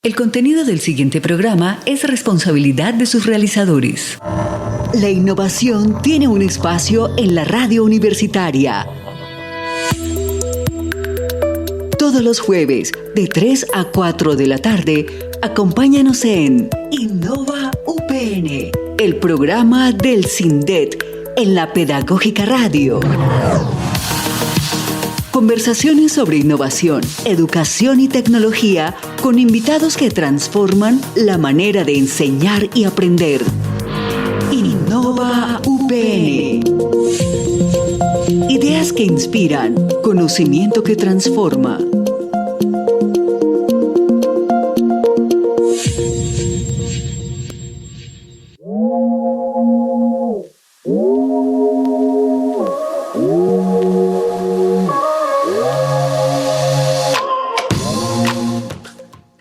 El contenido del siguiente programa es responsabilidad de sus realizadores. La innovación tiene un espacio en la radio universitaria. Todos los jueves, de 3 a 4 de la tarde, acompáñanos en Innova UPN, el programa del CINDET en la Pedagógica Radio. Conversaciones sobre innovación, educación y tecnología con invitados que transforman la manera de enseñar y aprender. Innova UPN. Ideas que inspiran, conocimiento que transforma.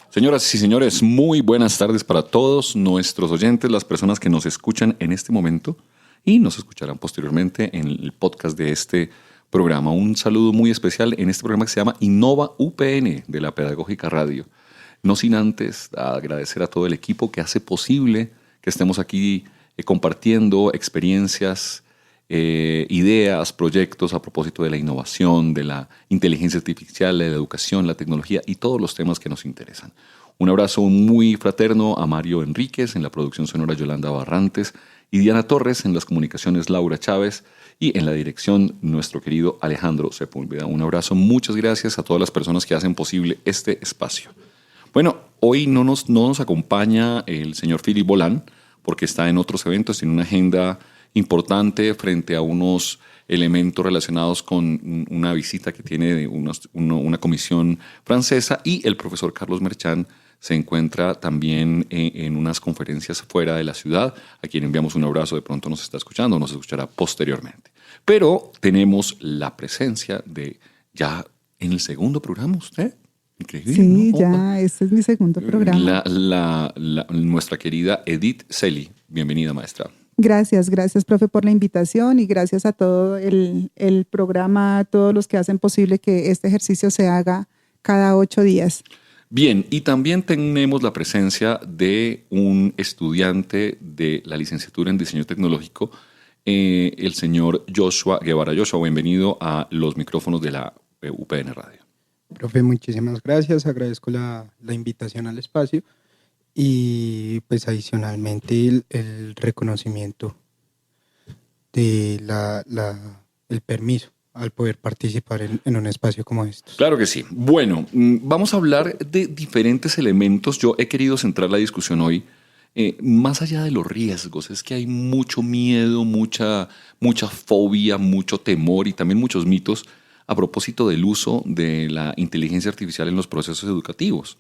Señoras y señores, muy buenas tardes para todos nuestros oyentes, las personas que nos escuchan en este momento y nos escucharán posteriormente en el podcast de este programa. Un saludo muy especial en este programa que se llama Innova UPN de la Pedagógica Radio. No sin antes agradecer a todo el equipo que hace posible que estemos aquí compartiendo experiencias, ideas, proyectos a propósito de la innovación, de la inteligencia artificial, de la educación, la tecnología y todos los temas que nos interesan. Un abrazo muy fraterno a Mario Enríquez, en la producción sonora Yolanda Barrantes y Diana Torres, en las comunicaciones Laura Chávez y en la dirección nuestro querido Alejandro Sepúlveda. Un abrazo, muchas gracias a todas las personas que hacen posible este espacio. Bueno, hoy no nos acompaña el señor Philip Bolán porque está en otros eventos, tiene una agenda importante frente a unos elementos relacionados con una visita que tiene de una comisión francesa, y el profesor Carlos Merchán se encuentra también en unas conferencias fuera de la ciudad, a quien enviamos un abrazo, de pronto nos está escuchando, nos escuchará posteriormente. Pero tenemos la presencia de ya en el segundo programa, usted. Increíble, sí, ¿no? Ya, este es mi segundo programa. Nuestra querida Edith Celi. Bienvenida, maestra. Gracias, profe, por la invitación y gracias a todo el programa, a todos los que hacen posible que este ejercicio se haga cada 8 días. Bien, y también tenemos la presencia de un estudiante de la licenciatura en Diseño Tecnológico, el señor Joshua Guevara. Joshua, bienvenido a los micrófonos de la UPN Radio. Profe, muchísimas gracias, agradezco la invitación al espacio. Y pues adicionalmente el reconocimiento de el permiso al poder participar en un espacio como estos. Claro que sí. Bueno, vamos a hablar de diferentes elementos. Yo he querido centrar la discusión hoy más allá de los riesgos. Es que hay mucho miedo, mucha fobia, mucho temor y también muchos mitos a propósito del uso de la inteligencia artificial en los procesos educativos.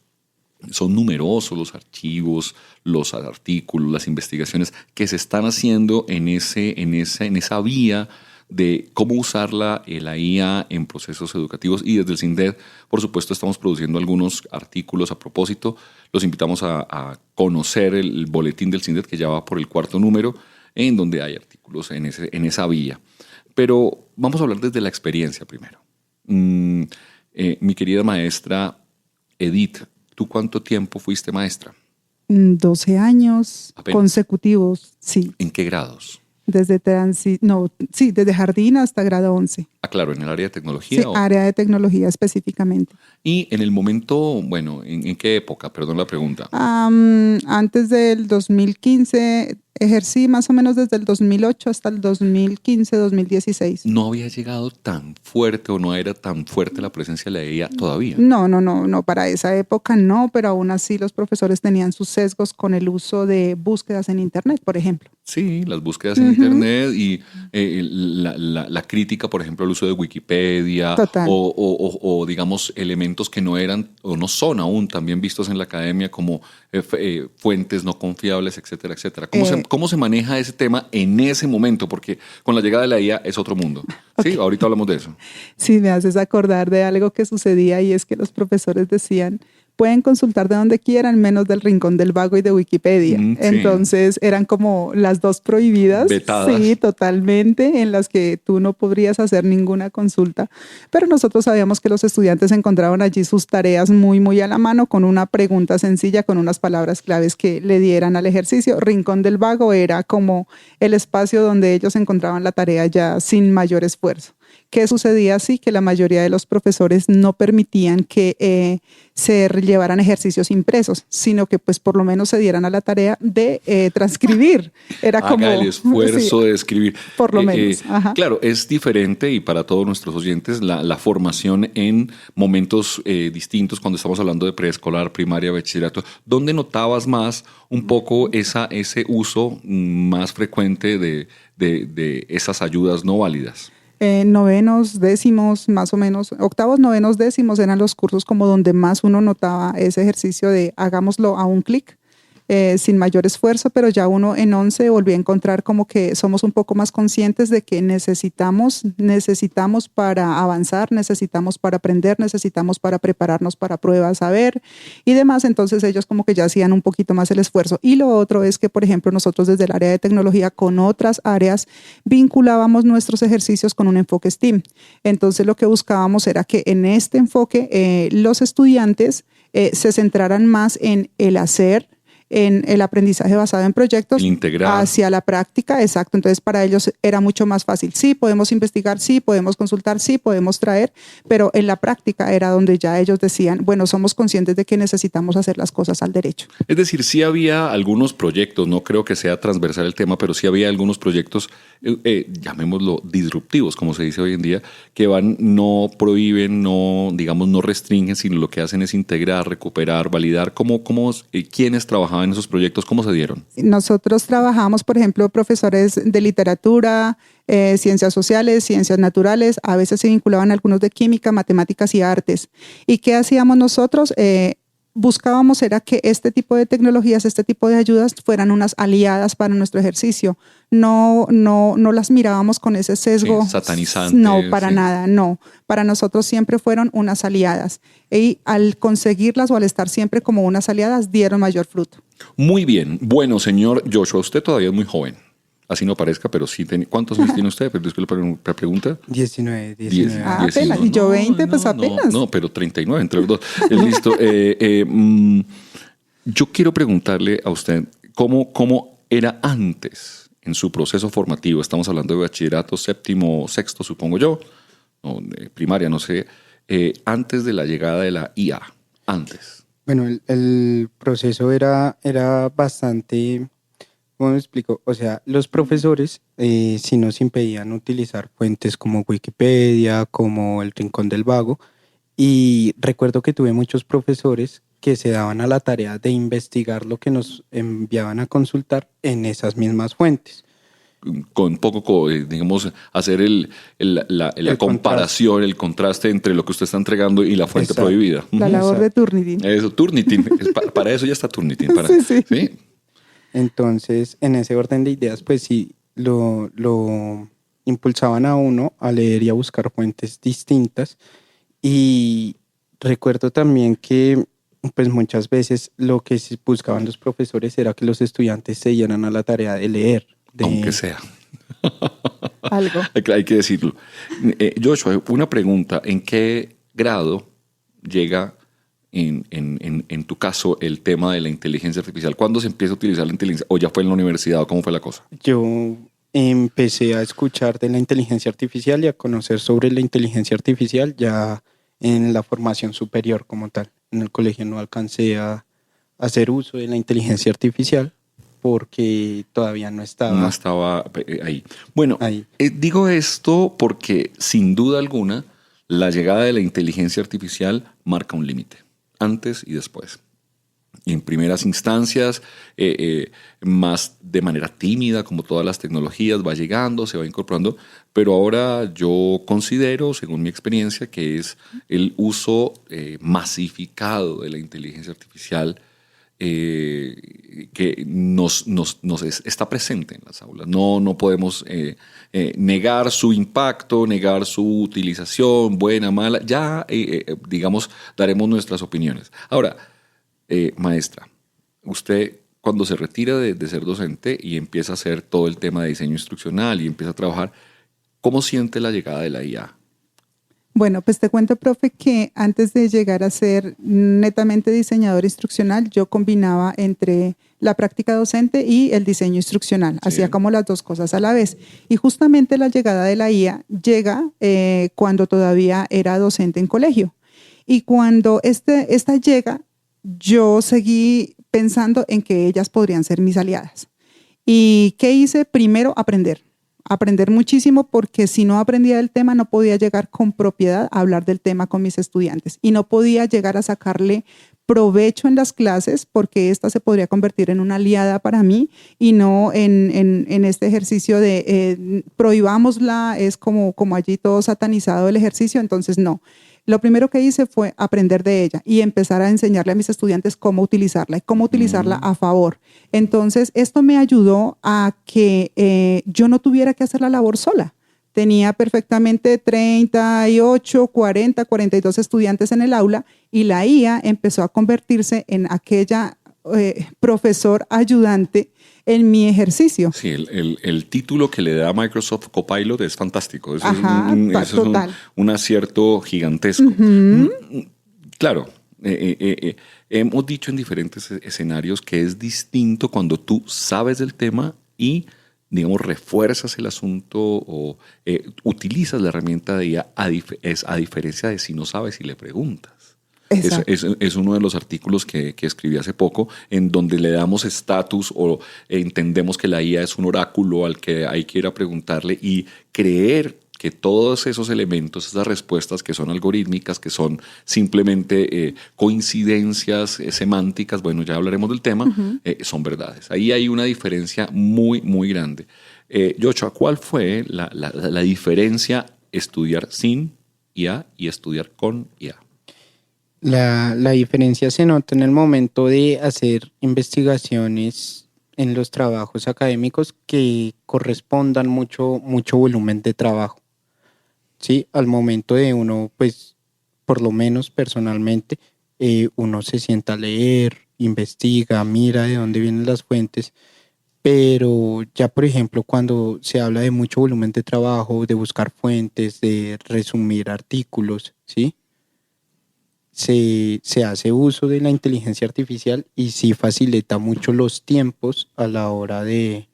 Son numerosos los archivos, los artículos, las investigaciones que se están haciendo en esa vía de cómo usar la IA en procesos educativos, y desde el CINDET, por supuesto, estamos produciendo algunos artículos a propósito. Los invitamos a conocer el boletín del CINDET, que ya va por el 4º número, en donde hay artículos en esa vía. Pero vamos a hablar desde la experiencia primero. Mi querida maestra Edith, ¿tú cuánto tiempo fuiste maestra? 12 años consecutivos, sí. ¿En qué grados? Desde jardín hasta grado 11. Ah, claro, ¿en el área de tecnología? Sí, área de tecnología específicamente. Y en el momento, bueno, ¿en qué época? Perdón la pregunta. Antes del 2015, ejercí más o menos desde el 2008 hasta el 2015, 2016. ¿No había llegado tan fuerte o no era tan fuerte la presencia de la IA todavía? No, para esa época no, pero aún así los profesores tenían sus sesgos con el uso de búsquedas en Internet, por ejemplo. Sí, las búsquedas en Internet y la crítica, por ejemplo, al uso de Wikipedia. Total. O digamos elementos que no eran o no son aún también vistos en la academia como fuentes no confiables, etcétera, etcétera. ¿Cómo se maneja ese tema en ese momento? Porque con la llegada de la IA es otro mundo. Okay. Sí, ahorita hablamos de eso. Sí, me haces acordar de algo que sucedía, y es que los profesores decían, pueden consultar de donde quieran, menos del Rincón del Vago y de Wikipedia. Sí. Entonces eran como las dos prohibidas. Vetadas. Sí, totalmente, en las que tú no podrías hacer ninguna consulta. Pero nosotros sabíamos que los estudiantes encontraban allí sus tareas muy, muy a la mano, con una pregunta sencilla, con unas palabras claves que le dieran al ejercicio. Rincón del Vago era como el espacio donde ellos encontraban la tarea ya sin mayor esfuerzo. ¿Qué sucedía así? Que la mayoría de los profesores no permitían que se llevaran ejercicios impresos, sino que pues por lo menos se dieran a la tarea de transcribir. Era como Haga el esfuerzo sí, de escribir. por lo menos. Ajá. Claro, es diferente y para todos nuestros oyentes la formación en momentos distintos cuando estamos hablando de preescolar, primaria, bachillerato. ¿Dónde notabas más un poco ese uso más frecuente de esas ayudas no válidas? Novenos, décimos, más o menos, octavos, novenos, décimos eran los cursos como donde más uno notaba ese ejercicio de hagámoslo a un clic, sin mayor esfuerzo, pero ya uno en 11 volví a encontrar como que somos un poco más conscientes de que necesitamos para avanzar, necesitamos para aprender, necesitamos para prepararnos para pruebas, saber y demás. Entonces ellos como que ya hacían un poquito más el esfuerzo. Y lo otro es que, por ejemplo, nosotros desde el área de tecnología con otras áreas vinculábamos nuestros ejercicios con un enfoque STEAM. Entonces lo que buscábamos era que en este enfoque los estudiantes se centraran más en el hacer, en el aprendizaje basado en proyectos, integrar hacia la práctica, exacto. Entonces para ellos era mucho más fácil. Sí, podemos investigar, sí, podemos consultar, sí, podemos traer, pero en la práctica era donde ya ellos decían, bueno, somos conscientes de que necesitamos hacer las cosas al derecho. Es decir, sí había algunos proyectos, no creo que sea transversal el tema, pero sí había algunos proyectos, llamémoslo disruptivos, como se dice hoy en día, que no prohíben, no restringen, sino lo que hacen es integrar, recuperar, validar. ¿Quiénes trabajaban en esos proyectos? ¿Cómo se dieron? Nosotros trabajamos, por ejemplo, profesores de literatura, ciencias sociales, ciencias naturales, a veces se vinculaban algunos de química, matemáticas y artes. ¿Y qué hacíamos nosotros? Buscábamos era que este tipo de tecnologías, este tipo de ayudas fueran unas aliadas para nuestro ejercicio. No las mirábamos con ese sesgo. Sí, satanizante. No, para nada, no. Para nosotros siempre fueron unas aliadas. Y al conseguirlas o al estar siempre como unas aliadas, dieron mayor fruto. Muy bien. Bueno, señor Joshua, usted todavía es muy joven. Así no parezca, pero sí. ¿Cuántos años tiene usted? Disculpe la pregunta. 19. Apenas. Y yo 20, pues apenas. No, pero 39 entre los dos. Listo. Yo quiero preguntarle a usted cómo era antes en su proceso formativo. Estamos hablando de bachillerato, séptimo, sexto, supongo yo. No, primaria, no sé. Antes de la llegada de la IA. Antes. Bueno, el proceso era bastante... ¿Cómo me explico? O sea, los profesores sí nos impedían utilizar fuentes como Wikipedia, como el Rincón del Vago, y recuerdo que tuve muchos profesores que se daban a la tarea de investigar lo que nos enviaban a consultar en esas mismas fuentes. Con poco, digamos, hacer la comparación, el contraste entre lo que usted está entregando y la fuente Exacto. prohibida. La labor de Turnitin. Eso, Turnitin. Para eso ya está Turnitin. Sí. ¿Sí? Entonces, en ese orden de ideas, pues sí, lo impulsaban a uno a leer y a buscar fuentes distintas. Y recuerdo también que pues muchas veces lo que buscaban los profesores era que los estudiantes se dieran a la tarea de leer. Aunque sea. Algo. Hay que decirlo. Joshua, una pregunta. ¿En qué grado llega en tu caso el tema de la inteligencia artificial? ¿Cuándo se empieza a utilizar la inteligencia? ¿O ya fue en la universidad? ¿O cómo fue la cosa? Yo empecé a escuchar de la inteligencia artificial y a conocer sobre la inteligencia artificial ya en la formación superior como tal. En el colegio no alcancé a hacer uso de la inteligencia artificial porque todavía no estaba ahí. Bueno, ahí. Digo esto porque sin duda alguna la llegada de la inteligencia artificial marca un límite, antes y después. En primeras instancias, más de manera tímida, como todas las tecnologías, va llegando, se va incorporando, pero ahora yo considero, según mi experiencia, que es el uso masificado de la inteligencia artificial que está presente en las aulas. No podemos negar su impacto, negar su utilización, buena, mala. Ya, digamos, daremos nuestras opiniones. Ahora, Maestra, usted cuando se retira de ser docente y empieza a hacer todo el tema de diseño instruccional y empieza a trabajar, ¿cómo siente la llegada de la IA? Bueno, pues te cuento, profe, que antes de llegar a ser netamente diseñador instruccional, yo combinaba entre la práctica docente y el diseño instruccional. Sí. Hacía como las dos cosas a la vez. Y justamente la llegada de la IA llega cuando todavía era docente en colegio. Y cuando esta llega, yo seguí pensando en que ellas podrían ser mis aliadas. ¿Y qué hice? Primero, aprender muchísimo, porque si no aprendía del tema no podía llegar con propiedad a hablar del tema con mis estudiantes y no podía llegar a sacarle provecho en las clases, porque esta se podría convertir en una aliada para mí y no en este ejercicio de prohibámosla, es como allí todo satanizado el ejercicio. Entonces no. Lo primero que hice fue aprender de ella y empezar a enseñarle a mis estudiantes cómo utilizarla y cómo utilizarla a favor. Entonces, esto me ayudó a que yo no tuviera que hacer la labor sola. Tenía perfectamente 38, 40, 42 estudiantes en el aula y la IA empezó a convertirse en aquella profesor ayudante en mi ejercicio. Sí, el título que le da Microsoft Copilot es fantástico. Eso es un acierto gigantesco. Claro, hemos dicho en diferentes escenarios que es distinto cuando tú sabes del tema y, digamos, refuerzas el asunto o utilizas la herramienta de IA a diferencia de si no sabes y le preguntas. Es uno de los artículos que escribí hace poco, en donde le damos estatus o entendemos que la IA es un oráculo al que hay que ir a preguntarle y creer que todos esos elementos, esas respuestas que son algorítmicas, que son simplemente coincidencias semánticas, bueno, ya hablaremos del tema, son verdades. Ahí hay una diferencia muy, muy grande. Yochoa, ¿cuál fue la diferencia estudiar sin IA y estudiar con IA? La diferencia se nota en el momento de hacer investigaciones en los trabajos académicos que correspondan mucho volumen de trabajo. Sí, al momento de uno, pues, por lo menos personalmente, uno se sienta a leer, investiga, mira de dónde vienen las fuentes, pero ya, por ejemplo, cuando se habla de mucho volumen de trabajo, de buscar fuentes, de resumir artículos, ¿sí? Se hace uso de la inteligencia artificial y sí facilita mucho los tiempos a la hora de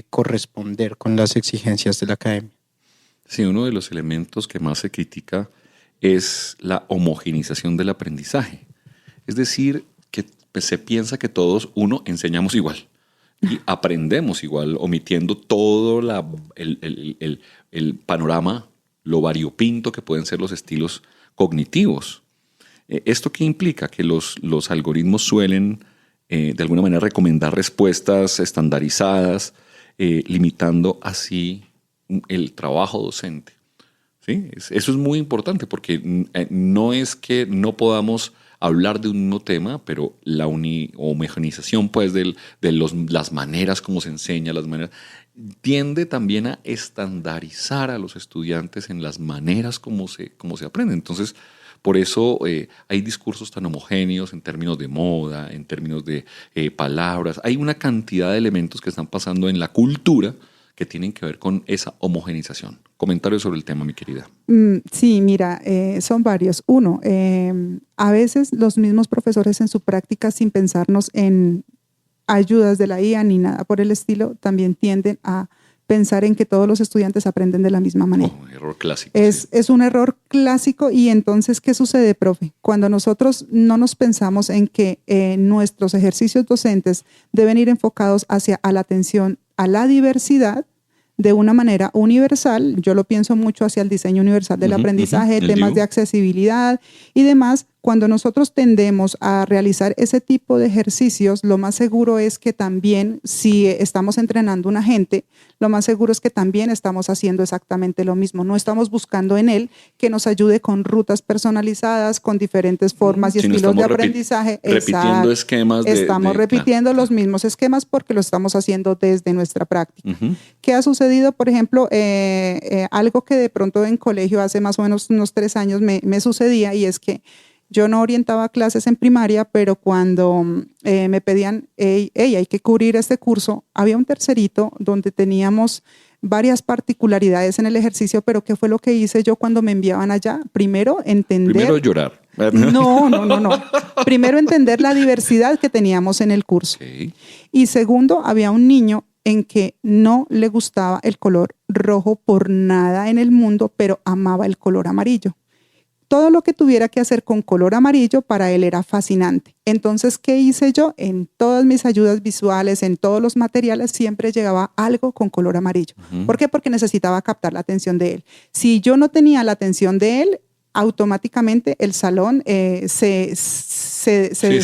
corresponder con las exigencias de la academia. Sí, uno de los elementos que más se critica es la homogenización del aprendizaje. Es decir, que se piensa que todos, enseñamos igual y aprendemos igual, omitiendo todo el panorama, lo variopinto que pueden ser los estilos cognitivos. ¿Esto qué implica? Que los algoritmos suelen, de alguna manera, recomendar respuestas estandarizadas, limitando así el trabajo docente. ¿Sí? Eso es muy importante porque no es que no podamos hablar de un mismo tema, pero la homogenización pues, de las maneras como se enseña, tiende también a estandarizar a los estudiantes en las maneras como se aprende. Entonces, por eso hay discursos tan homogéneos en términos de moda, en términos de palabras. Hay una cantidad de elementos que están pasando en la cultura que tienen que ver con esa homogenización. Comentarios sobre el tema, mi querida. Sí, mira, son varios. Uno, a veces los mismos profesores en su práctica, sin pensarnos en ayudas de la IA ni nada por el estilo, también tienden a pensar en que todos los estudiantes aprenden de la misma manera. Error clásico. Es un error clásico. Y entonces, ¿qué sucede, profe? Cuando nosotros no nos pensamos en que nuestros ejercicios docentes deben ir enfocados hacia la atención a la diversidad de una manera universal, yo lo pienso mucho hacia el diseño universal del aprendizaje, temas de accesibilidad y demás. Cuando nosotros tendemos a realizar ese tipo de ejercicios, lo más seguro es que también, si estamos entrenando a una gente, lo más seguro es que también estamos haciendo exactamente lo mismo. No estamos buscando en él que nos ayude con rutas personalizadas, con diferentes formas y estilos de aprendizaje. Repitiendo esquemas. Estamos repitiendo los mismos esquemas porque lo estamos haciendo desde nuestra práctica. ¿Qué ha sucedido? Por ejemplo, algo que de pronto en colegio hace más o menos unos 3 años me sucedía, y es que Yo no orientaba clases en primaria, pero cuando me pedían, hey, hay que cubrir este curso, había un tercerito donde teníamos varias particularidades en el ejercicio, pero ¿qué fue lo que hice yo cuando me enviaban allá? Primero, entender... Primero llorar. No. Primero, entender la diversidad que teníamos en el curso. Okay. Y segundo, había un niño en que no le gustaba el color rojo por nada en el mundo, pero amaba el color amarillo. Todo lo que tuviera que hacer con color amarillo para él era fascinante. Entonces, ¿qué hice yo? En todas mis ayudas visuales, en todos los materiales, siempre llegaba algo con color amarillo. Uh-huh. ¿Por qué? Porque necesitaba captar la atención de él. Si yo no tenía la atención de él, automáticamente el salón se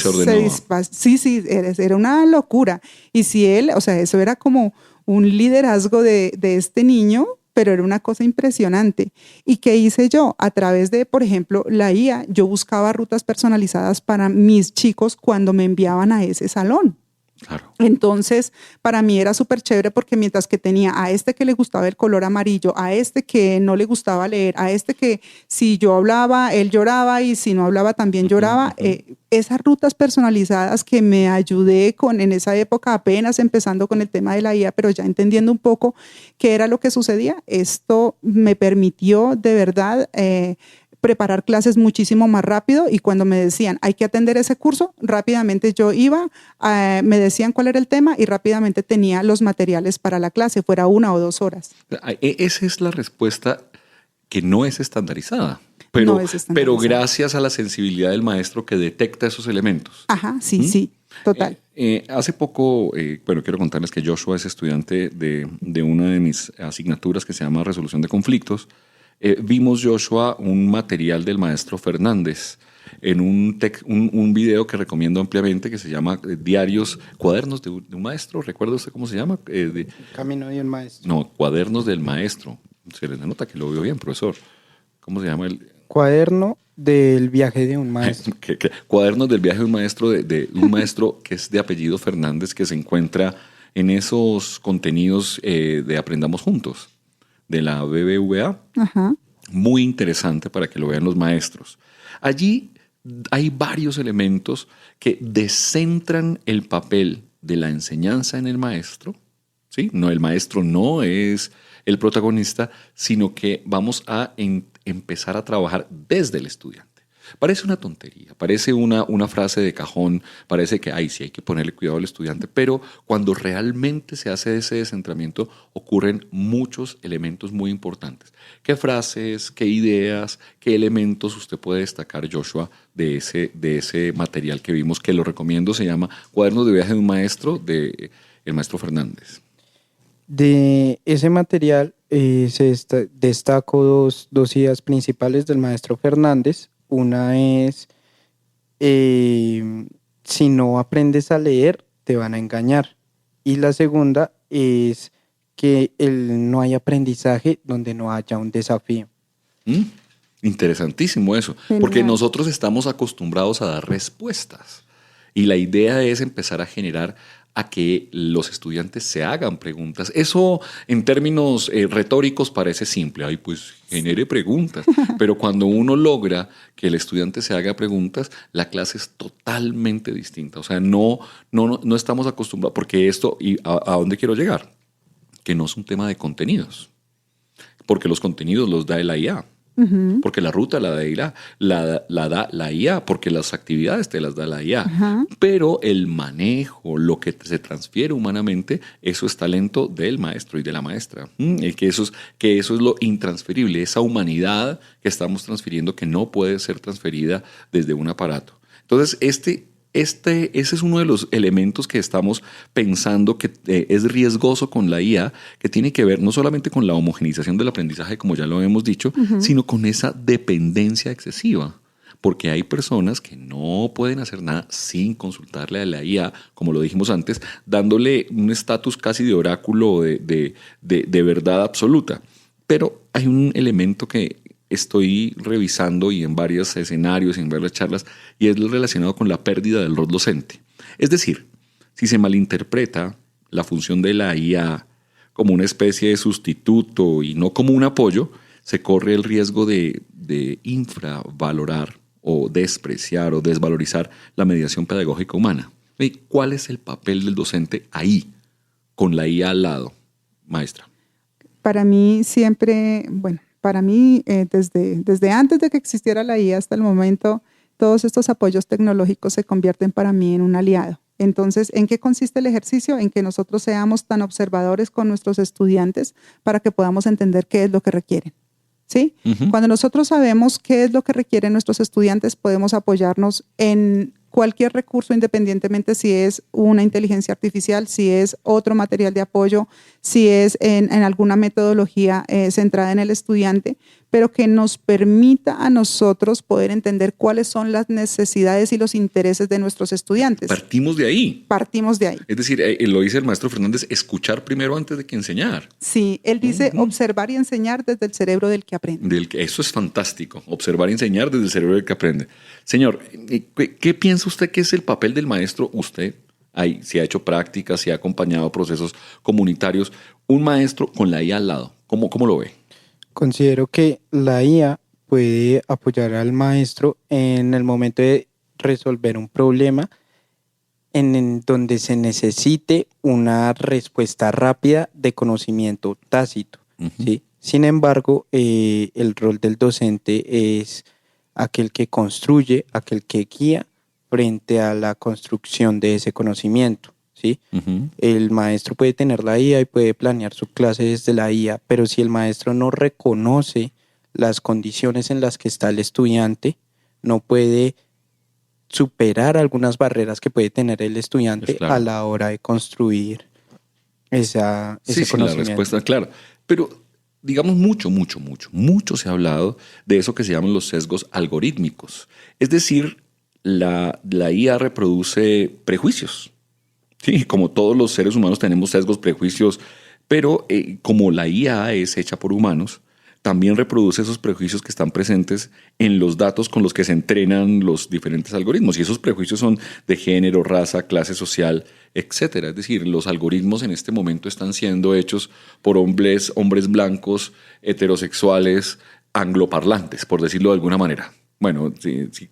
ordenaba. Sí, era una locura. Y si él, o sea, eso era como un liderazgo de este niño, pero era una cosa impresionante. ¿Y qué hice yo? A través de, por ejemplo, la IA, yo buscaba rutas personalizadas para mis chicos cuando me enviaban a ese salón. Claro. Entonces, para mí era súper chévere porque mientras que tenía a este que le gustaba el color amarillo, a este que no le gustaba leer, a este que si yo hablaba, él lloraba y si no hablaba también lloraba, esas rutas personalizadas que me ayudé con en esa época, apenas empezando con el tema de la IA, pero ya entendiendo un poco qué era lo que sucedía, esto me permitió de verdad preparar clases muchísimo más rápido, y cuando me decían hay que atender ese curso, rápidamente yo iba, me decían cuál era el tema y rápidamente tenía los materiales para la clase, fuera 1 o 2 horas. Esa es la respuesta que no es estandarizada, pero, no es estandarizada. Pero gracias a la sensibilidad del maestro que detecta esos elementos. Ajá, sí, total. Hace poco, quiero contarles que Joshua es estudiante de una de mis asignaturas que se llama Resolución de Conflictos. Vimos, Joshua, un material del maestro Fernández en un video que recomiendo ampliamente que se llama Cuadernos de un maestro. ¿Recuerda usted cómo se llama? Camino de un maestro. No, Cuadernos del maestro. Se les nota que lo veo bien, profesor. ¿Cómo se llama el...? Cuaderno del viaje de un maestro. Cuadernos del viaje de un maestro, de un maestro que es de apellido Fernández, que se encuentra en esos contenidos de Aprendamos Juntos, de la BBVA. Ajá. Muy interesante para que lo vean los maestros. Allí hay varios elementos que descentran el papel de la enseñanza en el maestro. ¿Sí? No, el maestro no es el protagonista, sino que vamos a empezar a trabajar desde el estudiante. Parece una tontería, parece una frase de cajón, parece que sí hay que ponerle cuidado al estudiante, pero cuando realmente se hace ese descentramiento ocurren muchos elementos muy importantes. ¿Qué frases, qué ideas, qué elementos usted puede destacar, Joshua, de ese material que vimos, que lo recomiendo, se llama Cuadernos de viaje de un maestro, de el maestro Fernández? De ese material destaco dos ideas principales del maestro Fernández. Una es, si no aprendes a leer, te van a engañar. Y la segunda es que no hay aprendizaje donde no haya un desafío. Interesantísimo eso, Genial. Porque nosotros estamos acostumbrados a dar respuestas. Y la idea es empezar a generar a que los estudiantes se hagan preguntas. Eso en términos retóricos parece simple. Pues genere preguntas. Pero cuando uno logra que el estudiante se haga preguntas, la clase es totalmente distinta. O sea, no estamos acostumbrados, porque esto, ¿y a dónde quiero llegar? Que no es un tema de contenidos. Porque los contenidos los da la IA. Uh-huh. Porque la ruta la da la IA, porque las actividades te las da la IA. Uh-huh. Pero el manejo, lo que se transfiere humanamente, eso es talento del maestro y de la maestra. Que eso es lo intransferible, esa humanidad que estamos transfiriendo que no puede ser transferida desde un aparato. Entonces, ese es uno de los elementos que estamos pensando que es riesgoso con la IA, que tiene que ver no solamente con la homogeneización del aprendizaje, como ya lo hemos dicho, uh-huh, sino con esa dependencia excesiva. Porque hay personas que no pueden hacer nada sin consultarle a la IA, como lo dijimos antes, dándole un estatus casi de oráculo de verdad absoluta. Pero hay un elemento que estoy revisando y en varios escenarios, en varias charlas, y es lo relacionado con la pérdida del rol docente. Es decir, si se malinterpreta la función de la IA como una especie de sustituto y no como un apoyo, se corre el riesgo de infravalorar o despreciar o desvalorizar la mediación pedagógica humana. ¿Y cuál es el papel del docente ahí, con la IA al lado, maestra? Para mí siempre, bueno, para mí desde antes de que existiera la IA hasta el momento, todos estos apoyos tecnológicos se convierten para mí en un aliado. Entonces, ¿en qué consiste el ejercicio? En que nosotros seamos tan observadores con nuestros estudiantes para que podamos entender qué es lo que requieren. ¿Sí? Uh-huh. Cuando nosotros sabemos qué es lo que requieren nuestros estudiantes, podemos apoyarnos en cualquier recurso, independientemente si es una inteligencia artificial, si es otro material de apoyo, si es en alguna metodología centrada en el estudiante, pero que nos permita a nosotros poder entender cuáles son las necesidades y los intereses de nuestros estudiantes. Partimos de ahí. Partimos de ahí. Es decir, lo dice el maestro Fernández, escuchar primero antes de que enseñar. Sí, él dice observar y enseñar desde el cerebro del que aprende. Eso es fantástico, observar y enseñar desde el cerebro del que aprende. Señor, ¿qué piensa usted que es el papel del maestro? Usted, si ha hecho prácticas, si ha acompañado procesos comunitarios, un maestro con la IA al lado, ¿cómo lo ve? Considero que la IA puede apoyar al maestro en el momento de resolver un problema en donde se necesite una respuesta rápida de conocimiento tácito. Uh-huh. ¿Sí? Sin embargo, el rol del docente es aquel que construye, aquel que guía frente a la construcción de ese conocimiento. ¿Sí? Uh-huh. El maestro puede tener la IA y puede planear su clase desde la IA, pero si el maestro no reconoce las condiciones en las que está el estudiante, no puede superar algunas barreras que puede tener el estudiante pues claro. a la hora de construir ese conocimiento. Sí, la respuesta es clara. Pero digamos mucho se ha hablado de eso que se llaman los sesgos algorítmicos. Es decir, la IA reproduce prejuicios. Sí, como todos los seres humanos tenemos sesgos, prejuicios, pero como la IA es hecha por humanos, también reproduce esos prejuicios que están presentes en los datos con los que se entrenan los diferentes algoritmos. Y esos prejuicios son de género, raza, clase social, etcétera. Es decir, los algoritmos en este momento están siendo hechos por hombres blancos, heterosexuales, angloparlantes, por decirlo de alguna manera. Bueno,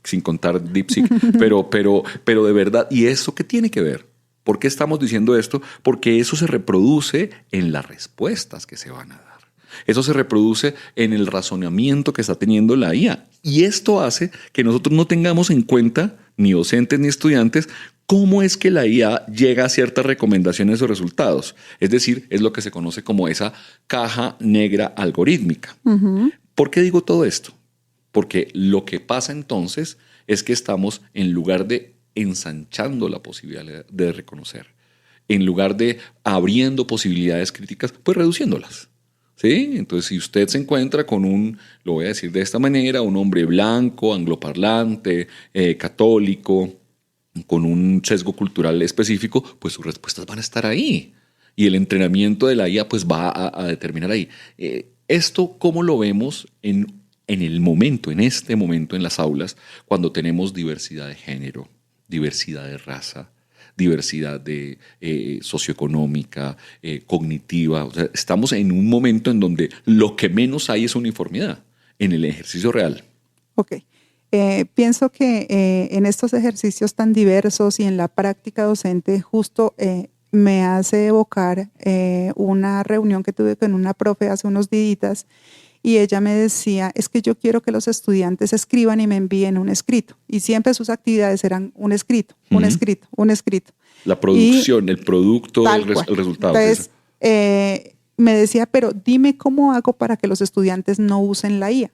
sin contar DeepSeek, pero de verdad, ¿y eso qué tiene que ver? ¿Por qué estamos diciendo esto? Porque eso se reproduce en las respuestas que se van a dar. Eso se reproduce en el razonamiento que está teniendo la IA. Y esto hace que nosotros no tengamos en cuenta, ni docentes ni estudiantes, cómo es que la IA llega a ciertas recomendaciones o resultados. Es decir, es lo que se conoce como esa caja negra algorítmica. Uh-huh. ¿Por qué digo todo esto? Porque lo que pasa entonces es que estamos, en lugar de ensanchando la posibilidad de reconocer, en lugar de abriendo posibilidades críticas, pues reduciéndolas. ¿Sí? Entonces, si usted se encuentra con lo voy a decir de esta manera, un hombre blanco, angloparlante, católico, con un sesgo cultural específico, pues sus respuestas van a estar ahí. Y el entrenamiento de la IA pues va a determinar ahí. Esto, ¿cómo lo vemos en este momento en las aulas, cuando tenemos diversidad de género, diversidad de raza, diversidad de socioeconómica, cognitiva? O sea, estamos en un momento en donde lo que menos hay es uniformidad en el ejercicio real. Ok. Pienso que en estos ejercicios tan diversos y en la práctica docente justo me hace evocar una reunión que tuve con una profe hace unos días. Y ella me decía, es que yo quiero que los estudiantes escriban y me envíen un escrito. Y siempre sus actividades eran un escrito, uh-huh. un escrito. La producción, el producto, el resultado. Entonces, me decía, pero dime cómo hago para que los estudiantes no usen la IA.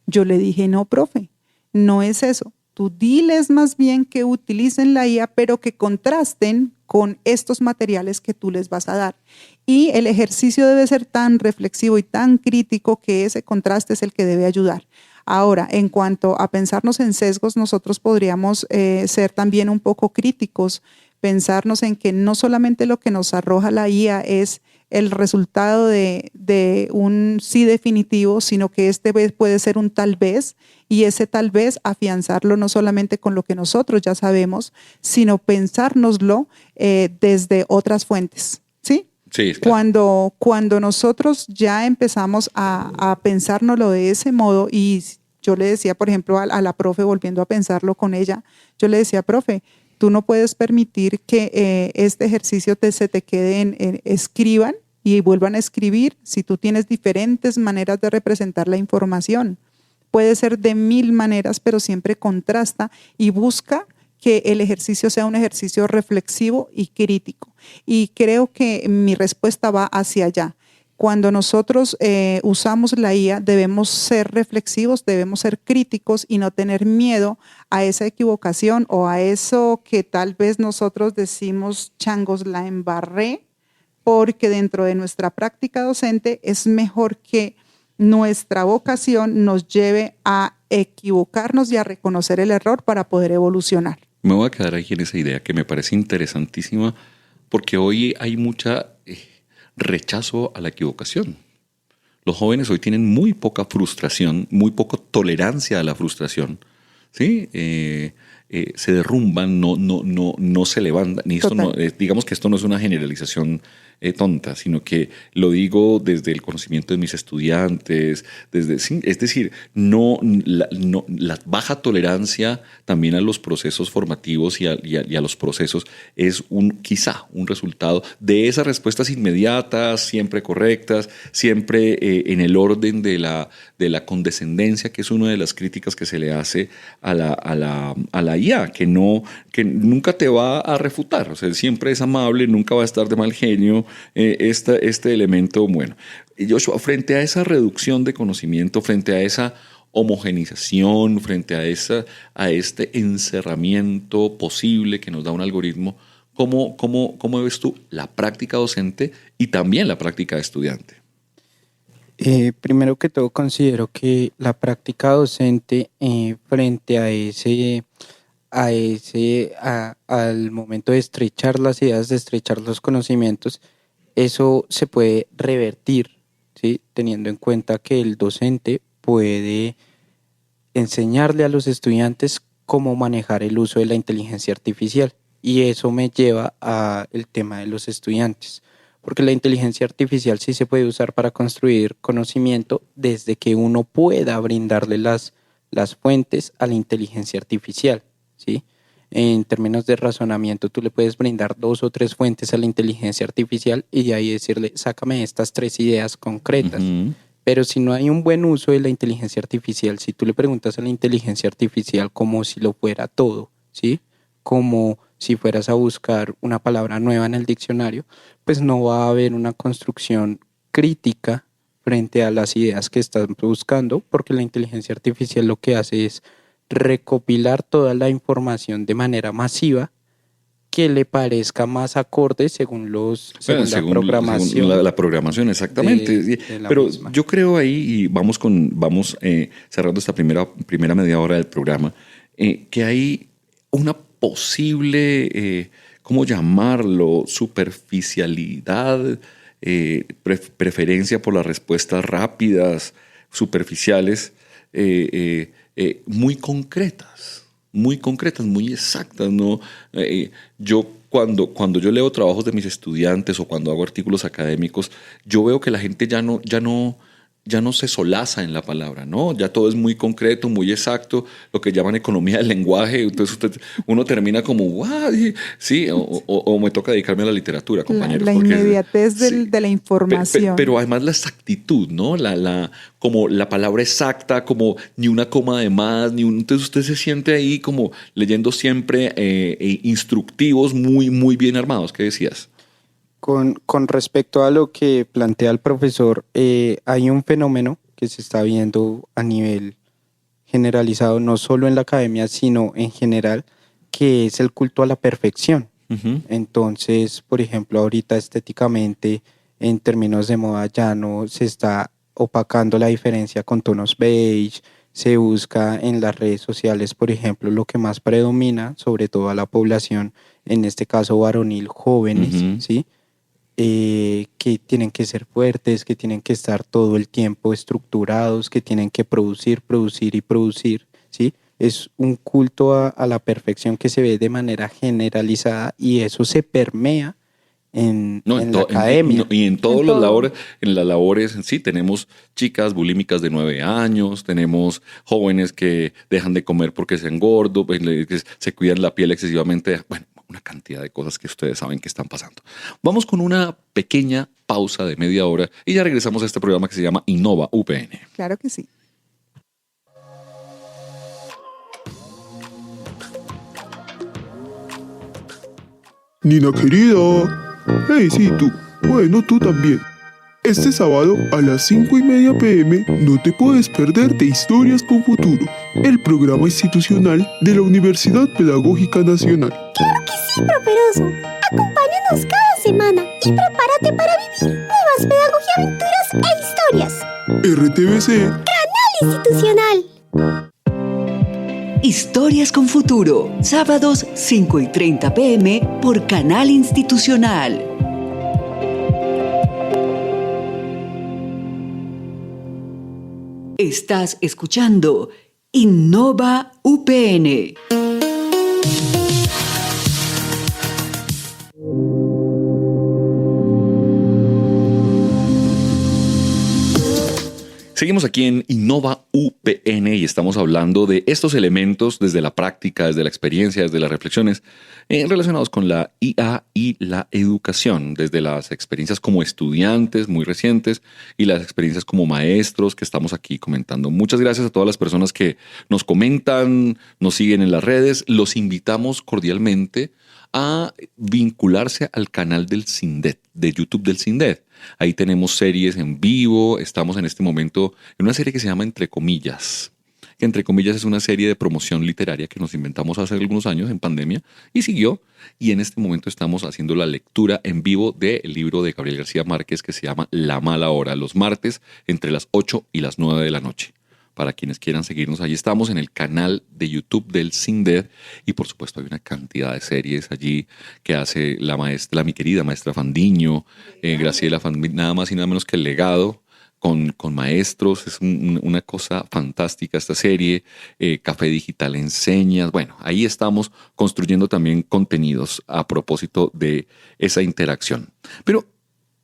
Yo le dije, no, profe, no es eso. Tú diles más bien que utilicen la IA, pero que contrasten con estos materiales que tú les vas a dar. Y el ejercicio debe ser tan reflexivo y tan crítico que ese contraste es el que debe ayudar. Ahora, en cuanto a pensarnos en sesgos, nosotros podríamos ser también un poco críticos, pensarnos en que no solamente lo que nos arroja la IA es el resultado de un sí definitivo, sino que puede ser un tal vez, y ese tal vez afianzarlo no solamente con lo que nosotros ya sabemos, sino pensárnoslo desde otras fuentes, ¿sí? Sí, claro. Cuando nosotros ya empezamos a pensárnoslo de ese modo y yo le decía, por ejemplo, a la profe, volviendo a pensarlo con ella, yo le decía, profe, tú no puedes permitir que este ejercicio se te quede escriban y vuelvan a escribir si tú tienes diferentes maneras de representar la información. Puede ser de 1000 maneras, pero siempre contrasta y busca que el ejercicio sea un ejercicio reflexivo y crítico. Y creo que mi respuesta va hacia allá. Cuando nosotros usamos la IA, debemos ser reflexivos, debemos ser críticos y no tener miedo a esa equivocación o a eso que tal vez nosotros decimos, changos, la embarré, porque dentro de nuestra práctica docente es mejor que nuestra vocación nos lleve a equivocarnos y a reconocer el error para poder evolucionar. Me voy a quedar aquí en esa idea que me parece interesantísima, porque hoy hay mucha rechazo a la equivocación. Los jóvenes hoy tienen muy poca frustración, muy poca tolerancia a la frustración, ¿sí? Se derrumban, no se levantan. Y esto digamos que esto no es una generalización tonta, sino que lo digo desde el conocimiento de mis estudiantes, es decir, la baja tolerancia también a los procesos formativos y a los procesos es quizá un resultado de esas respuestas inmediatas, siempre correctas, siempre en el orden de la condescendencia, que es una de las críticas que se le hace a la IA, que nunca te va a refutar, o sea, siempre es amable, nunca va a estar de mal genio. Este elemento, bueno, Joshua, frente a esa reducción de conocimiento, frente a esa homogenización, frente a este encerramiento posible que nos da un algoritmo, ¿cómo ves tú la práctica docente y también la práctica de estudiante? Primero que todo, considero que la práctica docente frente al momento de estrechar las ideas, de estrechar los conocimientos, eso se puede revertir, ¿sí? Teniendo en cuenta que el docente puede enseñarle a los estudiantes cómo manejar el uso de la inteligencia artificial. Y eso me lleva al tema de los estudiantes, porque la inteligencia artificial sí se puede usar para construir conocimiento desde que uno pueda brindarle las fuentes a la inteligencia artificial, ¿sí? En términos de razonamiento, tú le puedes brindar 2 o 3 fuentes a la inteligencia artificial y de ahí decirle, sácame estas 3 ideas concretas. Uh-huh. Pero si no hay un buen uso de la inteligencia artificial, si tú le preguntas a la inteligencia artificial como si lo fuera todo, ¿sí? Como si fueras a buscar una palabra nueva en el diccionario, pues no va a haber una construcción crítica frente a las ideas que estás buscando, porque la inteligencia artificial lo que hace es recopilar toda la información de manera masiva que le parezca más acorde según la programación. Según la programación, exactamente. Pero misma. Yo creo ahí, y vamos cerrando esta primera media hora del programa, que hay una posible, ¿cómo llamarlo? Superficialidad, preferencia por las respuestas rápidas, superficiales, muy concretas, muy exactas, ¿no? Yo cuando yo leo trabajos de mis estudiantes o cuando hago artículos académicos, yo veo que la gente ya no se solaza en la palabra, ¿no? Ya todo es muy concreto, muy exacto, lo que llaman economía del lenguaje. Entonces uno termina como, ¡guau! Sí, o me toca dedicarme a la literatura, compañeros. La inmediatez de la información. Pero además la exactitud, ¿no? Como la palabra exacta, como ni una coma de más, entonces usted se siente ahí como leyendo siempre instructivos muy, muy bien armados. ¿Qué decías? Con respecto a lo que plantea el profesor, hay un fenómeno que se está viendo a nivel generalizado, no solo en la academia, sino en general, que es el culto a la perfección. Uh-huh. Entonces, por ejemplo, ahorita estéticamente, en términos de moda, ya no se está opacando la diferencia con tonos beige, se busca en las redes sociales, por ejemplo, lo que más predomina, sobre todo a la población, en este caso varonil, jóvenes, uh-huh. ¿sí? Que tienen que ser fuertes, que tienen que estar todo el tiempo estructurados, que tienen que producir, ¿sí? Es un culto a la perfección que se ve de manera generalizada y eso se permea No, la academia. Y en todos los labores, en las labores, sí, tenemos chicas bulímicas de 9 años, tenemos jóvenes que dejan de comer porque se engordan, que se cuidan la piel excesivamente. Bueno, una cantidad de cosas que ustedes saben que están pasando. Vamos con una pequeña pausa de media hora y ya regresamos a este programa que se llama Innova UPN. Claro que sí. Nina querida. Hey, sí, tú. Bueno, tú también. Este sábado a las 5:30 p.m. no te puedes perder de Historias con Futuro, el programa institucional de la Universidad Pedagógica Nacional. ¡Claro que sí, Properoso! Acompáñanos cada semana y prepárate para vivir nuevas pedagogía, aventuras e historias. RTBC. Canal Institucional. Historias con Futuro, sábados 5:30 p.m. por Canal Institucional. Estás escuchando Innova UPN. Seguimos aquí en Innova UPN y estamos hablando de estos elementos desde la práctica, desde la experiencia, desde las reflexiones relacionados con la IA y la educación, desde las experiencias como estudiantes muy recientes y las experiencias como maestros que estamos aquí comentando. Muchas gracias a todas las personas que nos comentan, nos siguen en las redes. Los invitamos cordialmente a vincularse al canal del CINDET, de YouTube del CINDET. Ahí tenemos series en vivo, estamos en este momento en una serie que se llama Entre Comillas. Entre Comillas es una serie de promoción literaria que nos inventamos hace algunos años en pandemia y siguió. Y en este momento estamos haciendo la lectura en vivo del libro de Gabriel García Márquez que se llama La Mala Hora, los martes entre las 8 y las 9 de la noche. Para quienes quieran seguirnos, allí estamos en el canal de YouTube del CINDED y por supuesto hay una cantidad de series allí que hace la maestra, mi querida maestra Fandiño, Graciela Fandiño, nada más y nada menos que El Legado con maestros. Es una cosa fantástica esta serie. Café Digital Enseñas. Bueno, ahí estamos construyendo también contenidos a propósito de esa interacción. Pero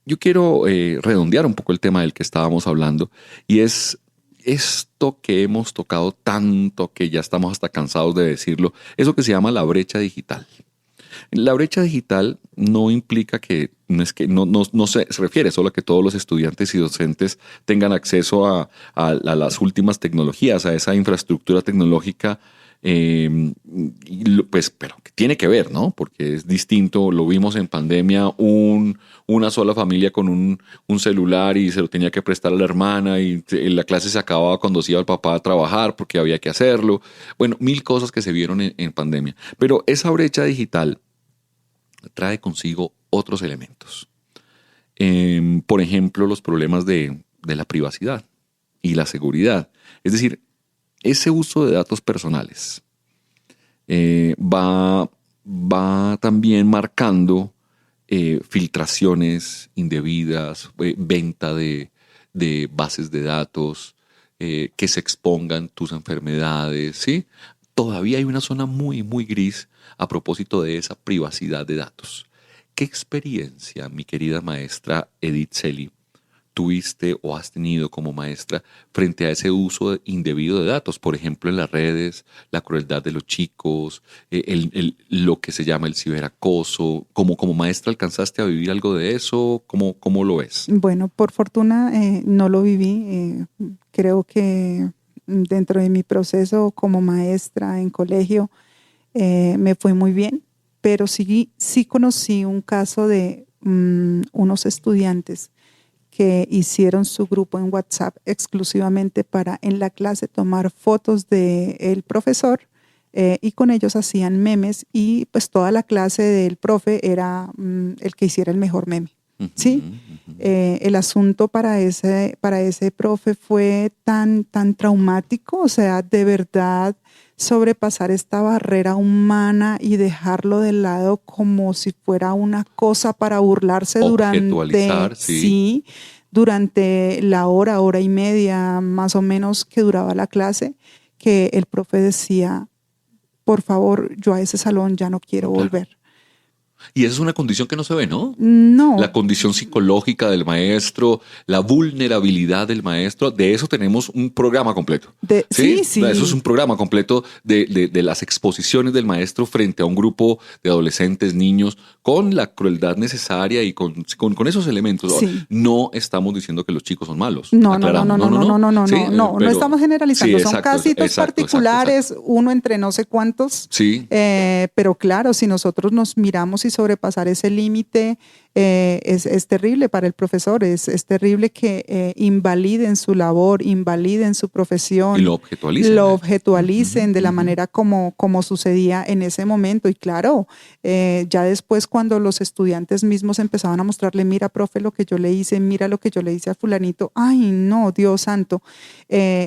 yo quiero redondear un poco el tema del que estábamos hablando y es esto que hemos tocado tanto que ya estamos hasta cansados de decirlo, eso que se llama la brecha digital. La brecha digital no implica que no se refiere solo a que todos los estudiantes y docentes tengan acceso a las últimas tecnologías, a esa infraestructura tecnológica, pues, pero que tiene que ver, ¿no? Porque es distinto. Lo vimos en pandemia, una sola familia con un celular y se lo tenía que prestar a la hermana y la clase se acababa cuando se iba el papá a trabajar porque había que hacerlo. Bueno, 1000 cosas que se vieron en pandemia. Pero esa brecha digital trae consigo otros elementos. Por ejemplo, los problemas de la privacidad y la seguridad. Es decir, ese uso de datos personales va también marcando filtraciones indebidas, venta de bases de datos, que se expongan tus enfermedades, ¿sí? Todavía hay una zona muy, muy gris a propósito de esa privacidad de datos. ¿Qué experiencia, mi querida maestra Edith Celi, tuviste o has tenido como maestra frente a ese uso indebido de datos? Por ejemplo, en las redes, la crueldad de los chicos, lo que se llama el ciberacoso. ¿Como maestra alcanzaste a vivir algo de eso? ¿Cómo lo ves? Bueno, por fortuna no lo viví. Creo que dentro de mi proceso como maestra en colegio me fue muy bien, pero sí conocí un caso de unos estudiantes que hicieron su grupo en WhatsApp exclusivamente para en la clase tomar fotos del profesor y con ellos hacían memes y pues toda la clase del profe era el que hiciera el mejor meme. ¿Sí? El asunto para ese profe fue tan traumático, o sea, de verdad sobrepasar esta barrera humana y dejarlo de lado como si fuera una cosa para burlarse durante la hora y media más o menos que duraba la clase, que el profe decía, por favor, yo a ese salón ya no quiero volver. Y esa es una condición que no se ve, ¿no? No. La condición psicológica del maestro, la vulnerabilidad del maestro, de eso tenemos un programa completo. Sí. Eso es un programa completo de las exposiciones del maestro frente a un grupo de adolescentes, niños, con la crueldad necesaria y con esos elementos. Sí. No estamos diciendo que los chicos son malos. No Pero- estamos generalizando, sí, son exacto, casitos exacto, particulares, uno entre no sé cuántos. Sí. Pero claro, si nosotros nos miramos y sobrepasar ese límite, es terrible para el profesor, es terrible que invaliden su labor, invaliden su profesión. Y lo objetualicen. Lo objetualicen de la manera como sucedía en ese momento. Y claro, ya después cuando los estudiantes mismos empezaban a mostrarle, mira, profe, lo que yo le hice, mira lo que yo le hice a fulanito, ay no, Dios santo.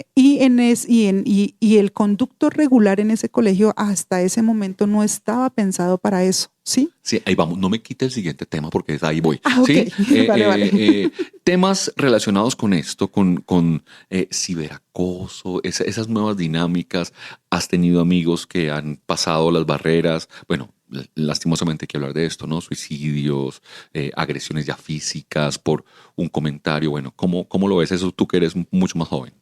Y el conducto regular en ese colegio hasta ese momento no estaba pensado para eso, ¿sí? Sí, ahí vamos. No me quite el siguiente tema porque ahí voy. Ok. ¿Sí? Vale. Temas relacionados con esto, con ciberacoso, esas nuevas dinámicas. ¿Has tenido amigos que han pasado las barreras? Bueno, lastimosamente hay que hablar de esto, ¿no? Suicidios, agresiones ya físicas por un comentario. Bueno, ¿cómo lo ves eso tú que eres mucho más joven?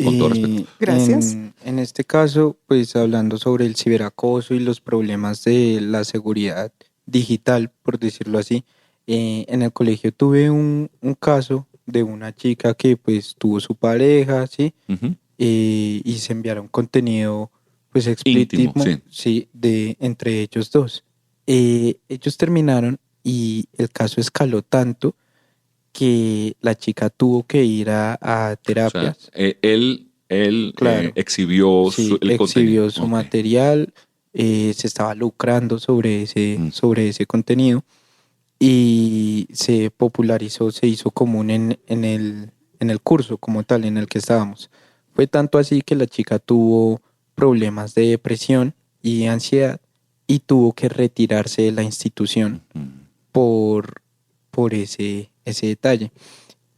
Con todo respeto. Gracias. En este caso, pues hablando sobre el ciberacoso y los problemas de la seguridad digital, por decirlo así, en el colegio tuve un caso de una chica que pues tuvo su pareja, ¿sí? Ujú. Y se enviaron contenido pues explícito, Íntimo, sí. sí, de entre ellos dos. Ellos terminaron y el caso escaló tanto que la chica tuvo que ir a O sea, terapias. él Claro. exhibió Sí, el exhibió contenido. su Ok. material, se estaba lucrando sobre Mm. ese contenido y se popularizó, se hizo común en el curso como tal en el que estábamos. Fue tanto así que la chica tuvo problemas de depresión y ansiedad y tuvo que retirarse de la institución Mm. por ese detalle.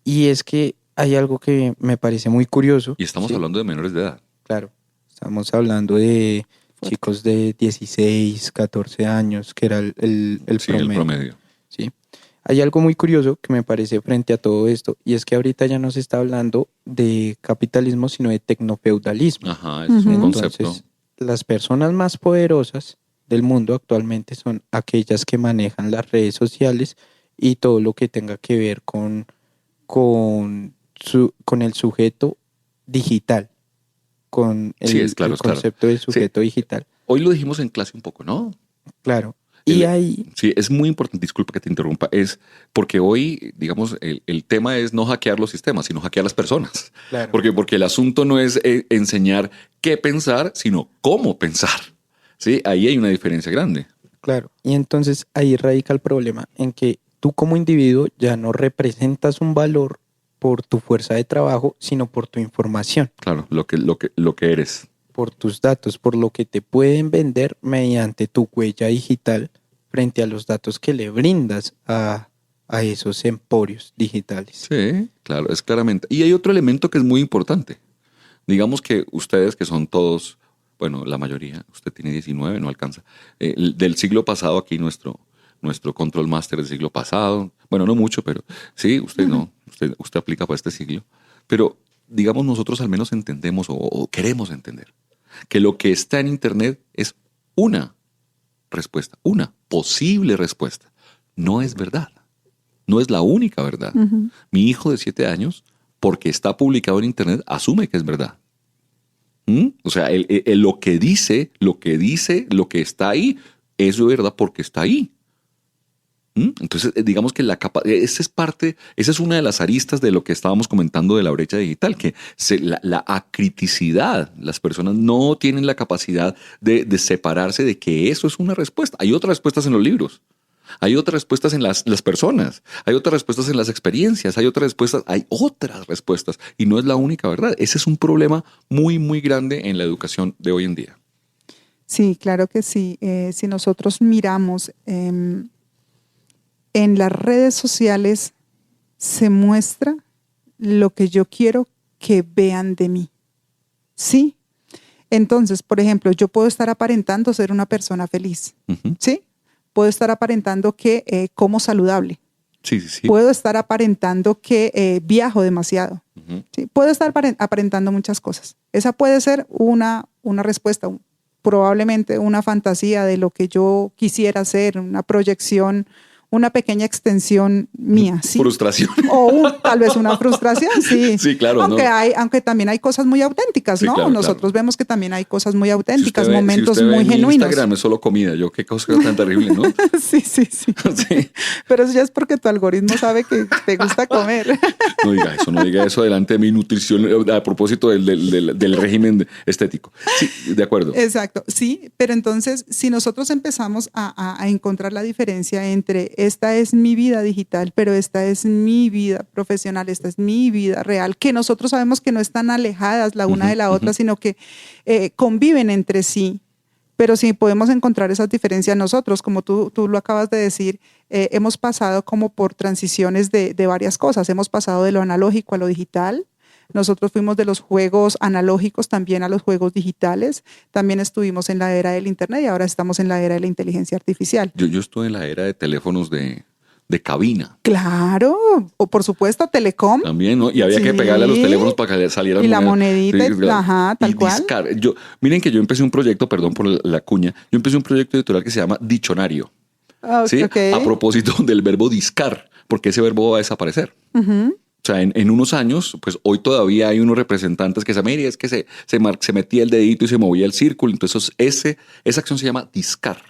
Y es que hay algo que me parece muy curioso. Y estamos ¿sí? hablando de menores de edad. Claro, estamos hablando de chicos de 16, 14 años, que era el Sí, promedio. el promedio. ¿sí? Hay algo muy curioso que me parece frente a todo esto, y es que ahorita ya no se está hablando de capitalismo, sino de tecnofeudalismo. Ajá, es un concepto. Entonces, las personas más poderosas del mundo actualmente son aquellas que manejan las redes sociales y todo lo que tenga que ver con el sujeto digital, con el, Sí, es claro, el es claro. concepto del sujeto digital. Hoy lo dijimos en clase un poco, ¿no? Claro. Y El- ahí, Sí, es muy importante, disculpa que te interrumpa, es porque hoy, digamos, el tema es no hackear los sistemas, sino hackear las personas. claro, Porque el asunto no es enseñar qué pensar, sino cómo pensar. ¿Sí? Ahí hay una diferencia grande. claro. Y entonces ahí radica el problema en que tú como individuo ya no representas un valor por tu fuerza de trabajo, sino por tu información, Claro, lo que eres. por tus datos, por lo que te pueden vender mediante tu huella digital frente a los datos que le brindas a esos emporios digitales. Sí, claro, es claramente. Y hay otro elemento que es muy importante. Digamos que ustedes, que son todos, bueno, la mayoría, usted tiene 19, no alcanza, del siglo pasado, aquí nuestro control master del siglo pasado, bueno, no mucho, pero sí, usted no, usted aplica para este siglo. Pero digamos, nosotros al menos entendemos o queremos entender que lo que está en Internet es una respuesta, una posible respuesta. No es verdad. No es la única verdad. Mi hijo de 7 años, porque está publicado en Internet, asume que es verdad. O sea, lo que dice, lo que está ahí, es verdad porque está ahí. Entonces, digamos que esa es una de las aristas de lo que estábamos comentando de la brecha digital, que la acriticidad, las personas no tienen la capacidad de separarse de que eso es una respuesta. Hay otras respuestas en los libros. Hay otras respuestas en las personas, hay otras respuestas en las experiencias, hay otras respuestas y no es la única verdad. Ese es un problema muy, muy grande en la educación de hoy en día. Sí, claro que sí. Si nosotros miramos en las redes sociales, se muestra lo que yo quiero que vean de mí. ¿Sí? Entonces, por ejemplo, yo puedo estar aparentando ser una persona feliz. Ujú. ¿Sí? puedo estar aparentando que como saludable. Sí, sí, sí. Puedo estar aparentando que viajo demasiado. Ujú. ¿Sí? Puedo estar aparentando muchas cosas. Esa puede ser una respuesta, probablemente una fantasía de lo que yo quisiera hacer, una proyección, una pequeña extensión mía. ¿sí? Frustración. O tal vez una frustración, sí. Sí, claro. Aunque también hay cosas muy auténticas, Sí, ¿no? claro, Nosotros vemos que también hay cosas muy Si auténticas, usted ve- momentos si usted ve muy mi genuinos. Instagram es solo comida. Yo qué cosa tan terrible, ¿no? Sí. Sí. Pero eso ya es porque tu algoritmo sabe que te gusta comer. No diga eso delante de mi nutrición a propósito del régimen estético. Sí, de acuerdo. Exacto, sí, pero entonces si nosotros empezamos a encontrar la diferencia entre esta es mi vida digital, pero esta es mi vida profesional, esta es mi vida real, que nosotros sabemos que no están alejadas la una de la otra, sino que conviven entre sí. Pero sí podemos encontrar esas diferencias nosotros, como tú lo acabas de decir, hemos pasado como por transiciones de varias cosas. Hemos pasado de lo analógico a lo digital. Nosotros fuimos de los juegos analógicos también a los juegos digitales. También estuvimos en la era del Internet y ahora estamos en la era de la inteligencia artificial. Yo estoy en la era de teléfonos de cabina. Claro, o por supuesto Telecom. También, ¿no? Y había que Sí. pegarle a los teléfonos para que salieran Y la monedas. monedita, Sí, ajá, tal y cual. discar. Miren que yo empecé un proyecto, perdón por la cuña, yo empecé un proyecto editorial que se llama Dichonario. Ah, ¿Sí? ok. A propósito del verbo discar, porque ese verbo va a desaparecer. Ujú. O sea, en unos años, pues hoy todavía hay unos representantes que dicen, mire, es que se metía el dedito y se movía el círculo. Entonces, esa acción se llama discar.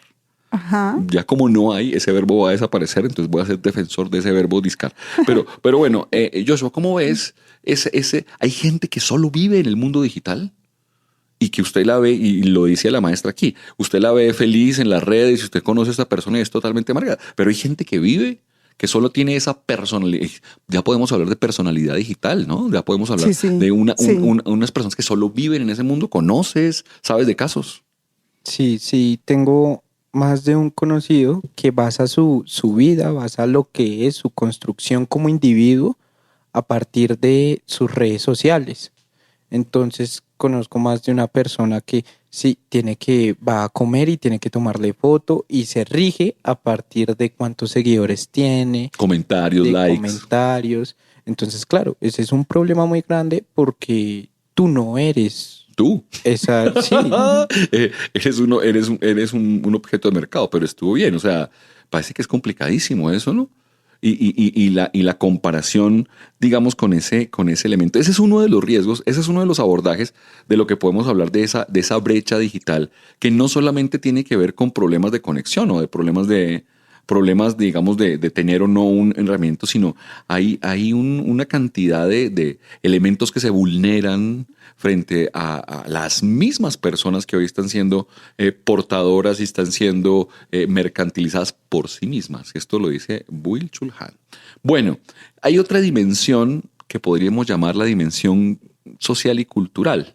Ajá. Ya como no hay, ese verbo va a desaparecer, entonces voy a ser defensor de ese verbo discar. Pero bueno, Joshua, ¿cómo ves hay gente que solo vive en el mundo digital? Y que usted la ve, y lo dice la maestra aquí, usted la ve feliz en las redes y usted conoce a esta persona y es totalmente amargada. Pero hay gente que vive, que solo tiene esa personalidad. Ya podemos hablar de personalidad digital, ¿no? Ya podemos hablar Sí. de Sí. unas personas que solo viven en ese mundo. ¿Conoces? ¿Sabes de casos? Sí, tengo más de un conocido que basa su vida, basa lo que es su construcción como individuo a partir de sus redes sociales. Entonces conozco más de una persona que sí va a comer y tiene que tomarle foto y se rige a partir de cuántos seguidores tiene, Comentarios, de likes. comentarios. Entonces, claro, ese es un problema muy grande porque tú no eres Tú. esa, sí. Eres un objeto de mercado, pero estuvo bien. O sea, parece que es complicadísimo eso, ¿no? Y la comparación, digamos, con ese elemento. Ese es uno de los riesgos, ese es uno de los abordajes de lo que podemos hablar de esa brecha digital, que no solamente tiene que ver con problemas de conexión o de problemas, digamos, de tener o no un herramienta, sino hay una cantidad de elementos que se vulneran frente a las mismas personas que hoy están siendo portadoras y están siendo mercantilizadas por sí mismas. Esto lo dice Byung-Chul Han. Bueno, hay otra dimensión que podríamos llamar la dimensión social y cultural,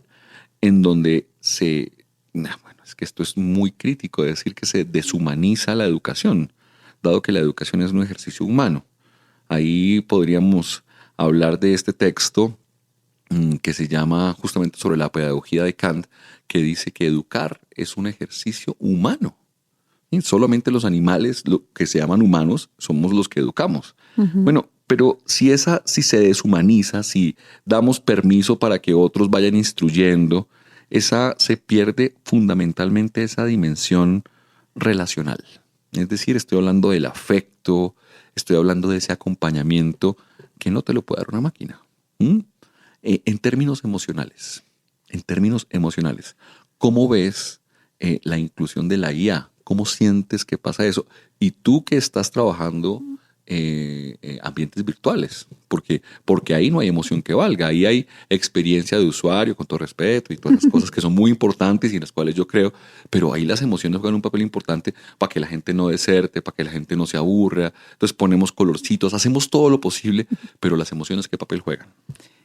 en donde es que esto es muy crítico, decir que se deshumaniza la educación, dado que la educación es un ejercicio humano. Ahí podríamos hablar de este texto que se llama justamente sobre la pedagogía de Kant, que dice que educar es un ejercicio humano. Y solamente los animales, lo que se llaman humanos, somos los que educamos. Bueno, pero si se deshumaniza, si damos permiso para que otros vayan instruyendo, se pierde fundamentalmente esa dimensión relacional. Es decir, estoy hablando del afecto, estoy hablando de ese acompañamiento que no te lo puede dar una máquina. En términos emocionales, ¿cómo ves la inclusión de la IA? ¿Cómo sientes que pasa eso? Y tú que estás trabajando ambientes virtuales, porque ahí no hay emoción que valga, ahí hay experiencia de usuario, con todo respeto, y todas las cosas que son muy importantes y en las cuales yo creo, pero ahí las emociones juegan un papel importante para que la gente no deserte, para que la gente no se aburra. Entonces ponemos colorcitos, hacemos todo lo posible, pero las emociones, ¿qué papel juegan?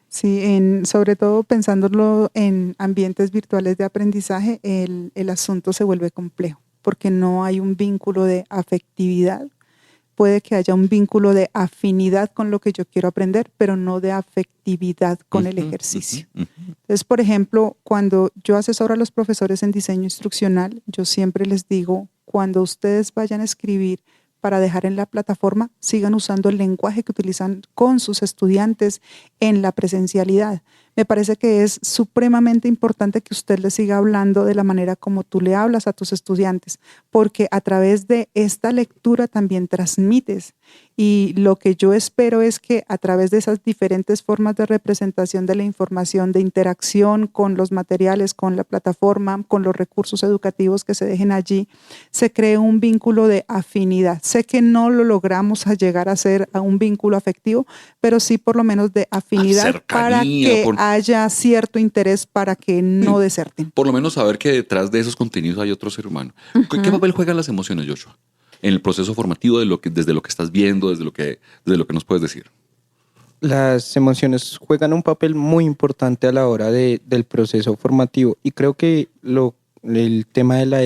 Sí, sobre todo pensándolo en ambientes virtuales de aprendizaje, el asunto se vuelve complejo porque no hay un vínculo de afectividad. Puede que haya un vínculo de afinidad con lo que yo quiero aprender, pero no de afectividad con el ejercicio. Entonces, por ejemplo, cuando yo asesoro a los profesores en diseño instruccional, yo siempre les digo, cuando ustedes vayan a escribir para dejar en la plataforma, sigan usando el lenguaje que utilizan con sus estudiantes en la presencialidad. Me parece que es supremamente importante que usted le siga hablando de la manera como tú le hablas a tus estudiantes, porque a través de esta lectura también transmites. Y lo que yo espero es que a través de esas diferentes formas de representación de la información, de interacción con los materiales, con la plataforma, con los recursos educativos que se dejen allí, se cree un vínculo de afinidad. Sé que no lo logramos a llegar a ser a un vínculo afectivo, pero sí por lo menos de afinidad, cercanía, para que haya cierto interés para que no deserten. Por lo menos saber que detrás de esos contenidos hay otro ser humano. ¿Qué papel juegan las emociones, Joshua, en el proceso formativo desde lo que estás viendo, desde lo que nos puedes decir? Las emociones juegan un papel muy importante a la hora del proceso formativo, y creo que el tema de la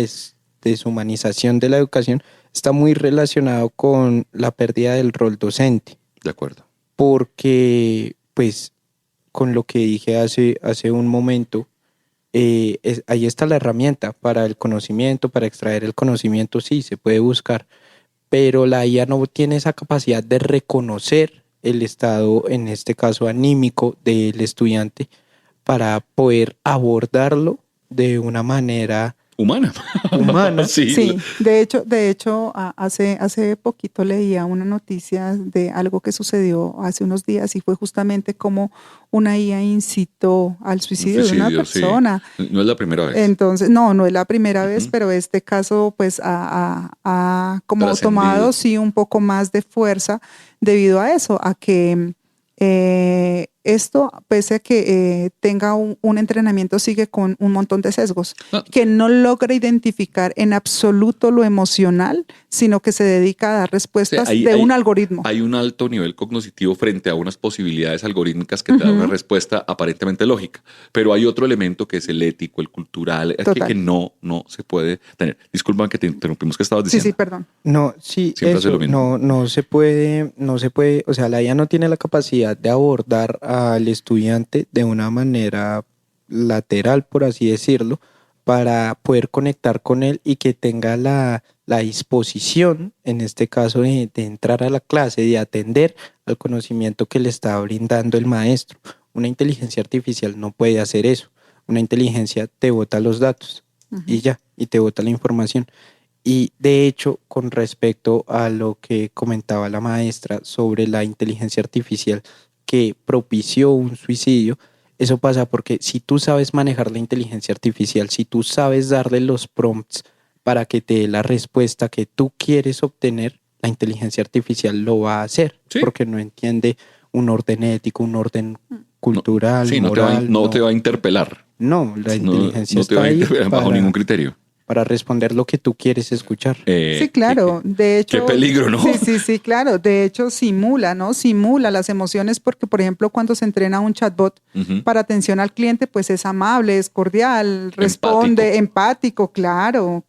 deshumanización de la educación está muy relacionado con la pérdida del rol docente. De acuerdo. Porque, pues, con lo que dije hace un momento, ahí está la herramienta para el conocimiento, para extraer el conocimiento, sí, se puede buscar, pero la IA no tiene esa capacidad de reconocer el estado, en este caso anímico, del estudiante para poder abordarlo de una manera humana. Sí, de hecho, hace poquito leía una noticia de algo que sucedió hace unos días, y fue justamente como una IA incitó al suicidio de una persona. Sí. No es la primera vez. Entonces, no es la primera vez, pero este caso pues ha como tomado sí un poco más de fuerza debido a eso, a que esto, pese a que tenga un entrenamiento, sigue con un montón de sesgos, que no logra identificar en absoluto lo emocional, sino que se dedica a dar respuestas un algoritmo. Hay un alto nivel cognitivo frente a unas posibilidades algorítmicas que te dan una respuesta aparentemente lógica, pero hay otro elemento que es el ético, el cultural, que no se puede tener. Disculpa que te interrumpimos, ¿qué estabas diciendo? Sí, perdón. No, sí, siempre hace lo mismo. No se puede, o sea, la IA no tiene la capacidad de abordar al estudiante de una manera lateral, por así decirlo, para poder conectar con él y que tenga la disposición, en este caso, de entrar a la clase, de atender al conocimiento que le está brindando el maestro. Una inteligencia artificial no puede hacer eso. Una inteligencia te bota los datos y ya, y te bota la información. Y de hecho, con respecto a lo que comentaba la maestra sobre la inteligencia artificial que propició un suicidio, eso pasa porque si tú sabes manejar la inteligencia artificial, si tú sabes darle los prompts para que te dé la respuesta que tú quieres obtener, la inteligencia artificial lo va a hacer, ¿sí? Porque no entiende un orden ético, un orden cultural, moral. No te va a interpelar. No, la inteligencia no te va a interpelar bajo ningún criterio. Para responder lo que tú quieres escuchar. Sí, claro. De hecho, qué peligro, ¿no? Sí, claro. De hecho, simula las emociones, porque, por ejemplo, cuando se entrena un chatbot para atención al cliente, pues es amable, es cordial, responde, empático, claro,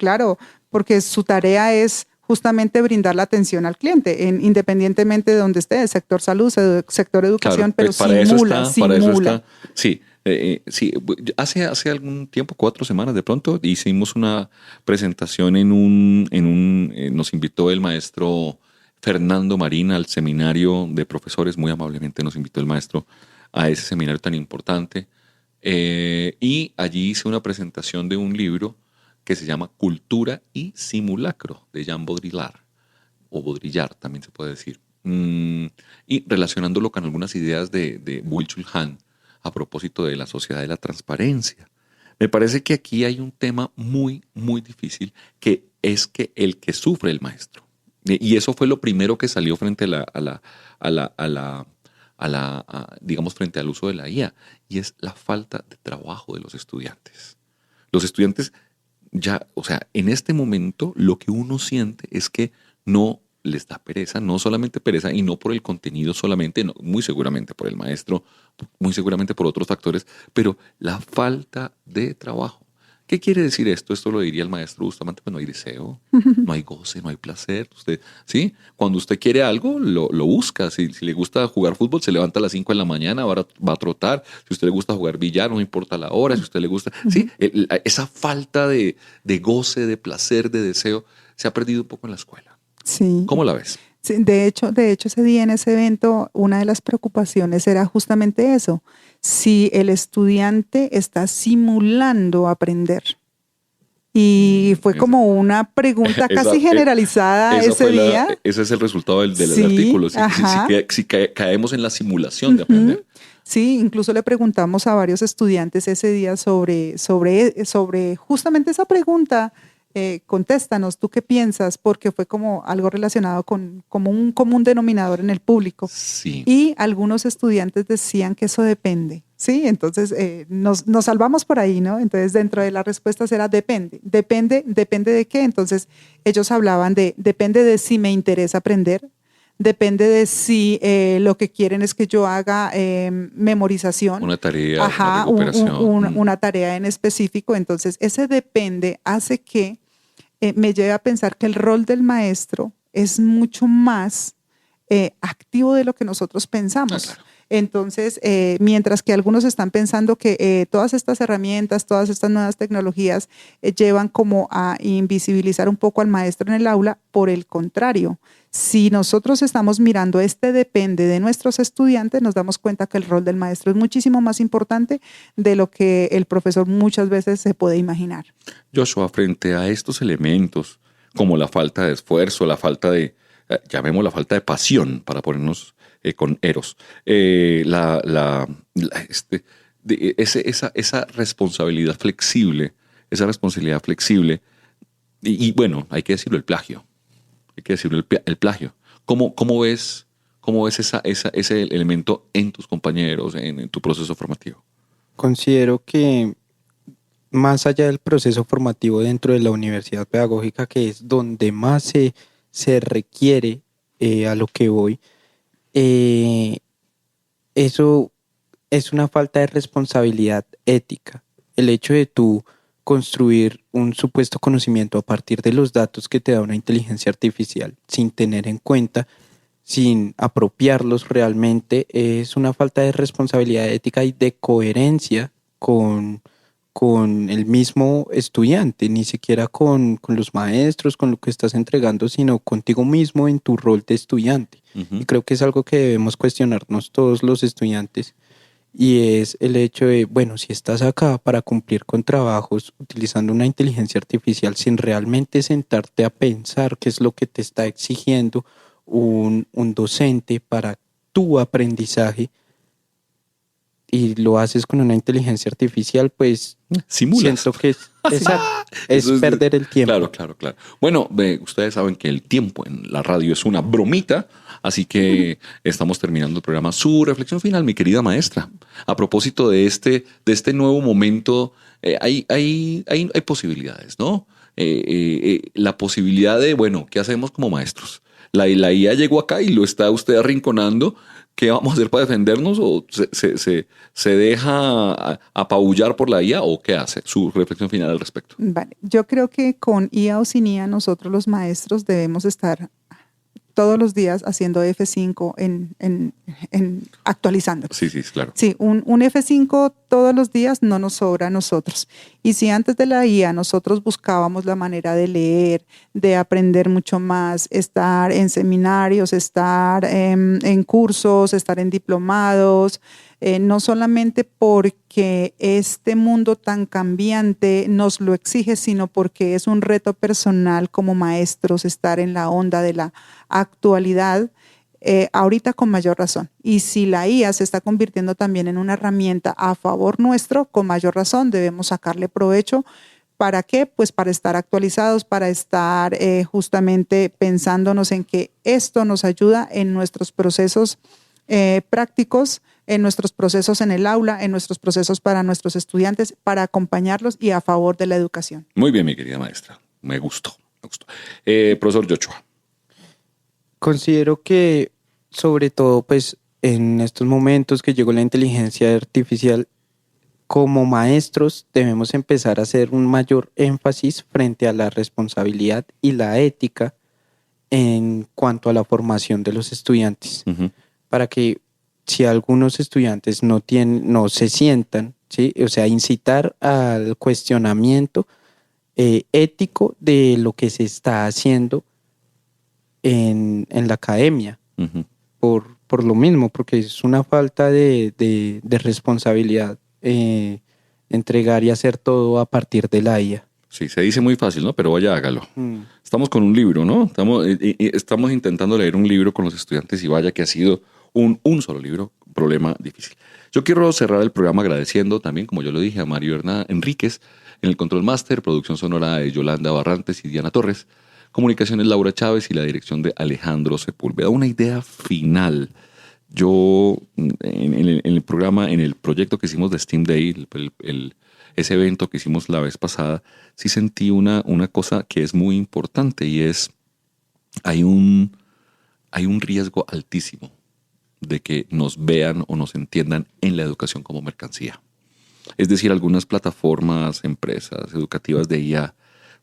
porque su tarea es justamente brindar la atención al cliente, independientemente de donde esté, sector salud, sector educación, pero para simula. Para eso está, sí. Sí, hace algún tiempo, 4 semanas de pronto, hicimos una presentación nos invitó el maestro Fernando Marín al seminario de profesores, muy amablemente nos invitó el maestro a ese seminario tan importante, y allí hice una presentación de un libro que se llama Cultura y Simulacro, de Jean Baudrillard, o Baudrillard también se puede decir, y relacionándolo con algunas ideas de Byung-Chul Han, a propósito de la sociedad de la transparencia. Me parece que aquí hay un tema muy, muy difícil, que es que el que sufre el maestro. Y eso fue lo primero que salió frente digamos, frente al uso de la IA, y es la falta de trabajo de los estudiantes. Los estudiantes ya, o sea, en este momento lo que uno siente es que no les da pereza, no solamente pereza, y no por el contenido solamente, no, muy seguramente por el maestro, muy seguramente por otros factores, pero la falta de trabajo. ¿Qué quiere decir esto? Esto lo diría el maestro Bustamante, pues no hay deseo, no hay goce, no hay placer. Usted, ¿sí? Cuando usted quiere algo, lo busca. Si le gusta jugar fútbol, se levanta a las 5 de la mañana, va a trotar. Si a usted le gusta jugar billar, no importa la hora. Si a usted le gusta... ¿sí? Esa falta de goce, de placer, de deseo, se ha perdido un poco en la escuela. Sí. ¿Cómo la ves? Sí, de hecho, ese día en ese evento, una de las preocupaciones era justamente eso. Si el estudiante está simulando aprender. Y fue como una pregunta casi generalizada ese día. Ese es el resultado del Sí, artículo. ajá. Si caemos en la simulación de aprender. Sí, incluso le preguntamos a varios estudiantes ese día sobre justamente esa pregunta. Contéstanos, ¿tú qué piensas? Porque fue como algo relacionado como un común denominador en el público. Sí. Y algunos estudiantes decían que eso depende, ¿sí? Entonces nos salvamos por ahí, ¿no? Entonces dentro de las respuestas era depende. ¿Depende de qué? Entonces ellos hablaban depende de si me interesa aprender, depende de si lo que quieren es que yo haga memorización. Una tarea, una recuperación. Una tarea en específico. Entonces ese depende hace que me lleve a pensar que el rol del maestro es mucho más activo de lo que nosotros pensamos. Claro. Entonces, mientras que algunos están pensando que todas estas herramientas, todas estas nuevas tecnologías llevan como a invisibilizar un poco al maestro en el aula, por el contrario, si nosotros estamos mirando depende de nuestros estudiantes, nos damos cuenta que el rol del maestro es muchísimo más importante de lo que el profesor muchas veces se puede imaginar. Joshua, frente a estos elementos, como la falta de esfuerzo, la falta de, llamemos la falta de pasión, para ponernos con Eros, esa responsabilidad flexible, y bueno, hay que decirlo, el plagio. El plagio. ¿Cómo ves ese elemento en tus compañeros, en tu proceso formativo? Considero que más allá del proceso formativo dentro de la universidad pedagógica, que es donde más se requiere a lo que voy, eso es una falta de responsabilidad ética. El hecho de tú construir un supuesto conocimiento a partir de los datos que te da una inteligencia artificial sin tener en cuenta, sin apropiarlos realmente, es una falta de responsabilidad ética y de coherencia con el mismo estudiante, ni siquiera con los maestros, con lo que estás entregando, sino contigo mismo en tu rol de estudiante. Y creo que es algo que debemos cuestionarnos todos los estudiantes. Y es el hecho de, bueno, si estás acá para cumplir con trabajos utilizando una inteligencia artificial sin realmente sentarte a pensar qué es lo que te está exigiendo un docente para tu aprendizaje, y lo haces con una inteligencia artificial, pues simulas. Siento que es perder el tiempo. Claro. Bueno, ustedes saben que el tiempo en la radio es una bromita, así que estamos terminando el programa. Su reflexión final, mi querida maestra, a propósito de este nuevo momento, hay posibilidades, ¿no? La posibilidad de, bueno, ¿qué hacemos como maestros? La IA llegó acá y lo está usted arrinconando. ¿Qué vamos a hacer para defendernos? ¿O se deja apabullar por la IA? ¿O qué hace? Su reflexión final al respecto. Vale. Yo creo que con IA o sin IA nosotros los maestros debemos estar todos los días haciendo F5 en actualizando. Sí, claro. Sí, un F5 todos los días no nos sobra a nosotros. Y si antes de la IA nosotros buscábamos la manera de leer, de aprender mucho más, estar en seminarios, estar en cursos, estar en diplomados, no solamente porque este mundo tan cambiante nos lo exige, sino porque es un reto personal como maestros estar en la onda de la actualidad, ahorita con mayor razón. Y si la IA se está convirtiendo también en una herramienta a favor nuestro, con mayor razón debemos sacarle provecho. ¿Para qué? Pues para estar actualizados, para estar justamente pensándonos en que esto nos ayuda en nuestros procesos prácticos, en nuestros procesos en el aula, en nuestros procesos para nuestros estudiantes, para acompañarlos y a favor de la educación. Muy bien, mi querida maestra. Me gustó. Profesor Joshua. Considero que, sobre todo, pues en estos momentos que llegó la inteligencia artificial, como maestros debemos empezar a hacer un mayor énfasis frente a la responsabilidad y la ética en cuanto a la formación de los estudiantes, para que si algunos estudiantes no se sientan, ¿sí? O sea, incitar al cuestionamiento ético de lo que se está haciendo en la academia. Ujú. Por lo mismo, porque es una falta de responsabilidad entregar y hacer todo a partir de la IA. Sí, se dice muy fácil, ¿no? Pero vaya, hágalo. Estamos con un libro, ¿no? Estamos intentando leer un libro con los estudiantes y vaya que ha sido un solo libro, problema difícil. Yo quiero cerrar el programa agradeciendo también, como yo lo dije, a Mario Hernán Enríquez en el Control Master, producción sonora de Yolanda Barrantes y Diana Torres, comunicaciones Laura Chávez y la dirección de Alejandro Sepúlveda. Una idea final. Yo en el programa, en el proyecto que hicimos de Steam Day, ese evento que hicimos la vez pasada, sí sentí una cosa que es muy importante y es, hay un riesgo altísimo de que nos vean o nos entiendan en la educación como mercancía. Es decir, algunas plataformas, empresas educativas de IA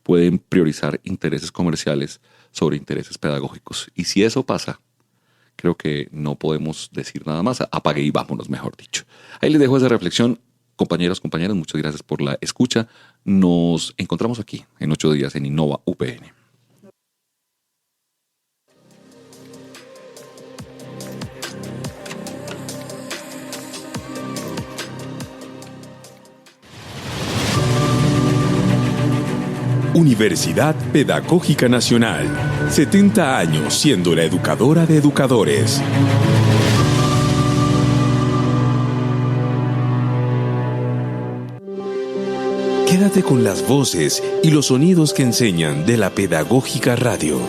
pueden priorizar intereses comerciales sobre intereses pedagógicos. Y si eso pasa, creo que no podemos decir nada más. Apague y vámonos, mejor dicho. Ahí les dejo esa reflexión. Compañeros, compañeras, muchas gracias por la escucha. Nos encontramos aquí en 8 días en Innova UPN. Universidad Pedagógica Nacional. 70 años siendo la educadora de educadores. Quédate con las voces y los sonidos que enseñan de la Pedagógica Radio.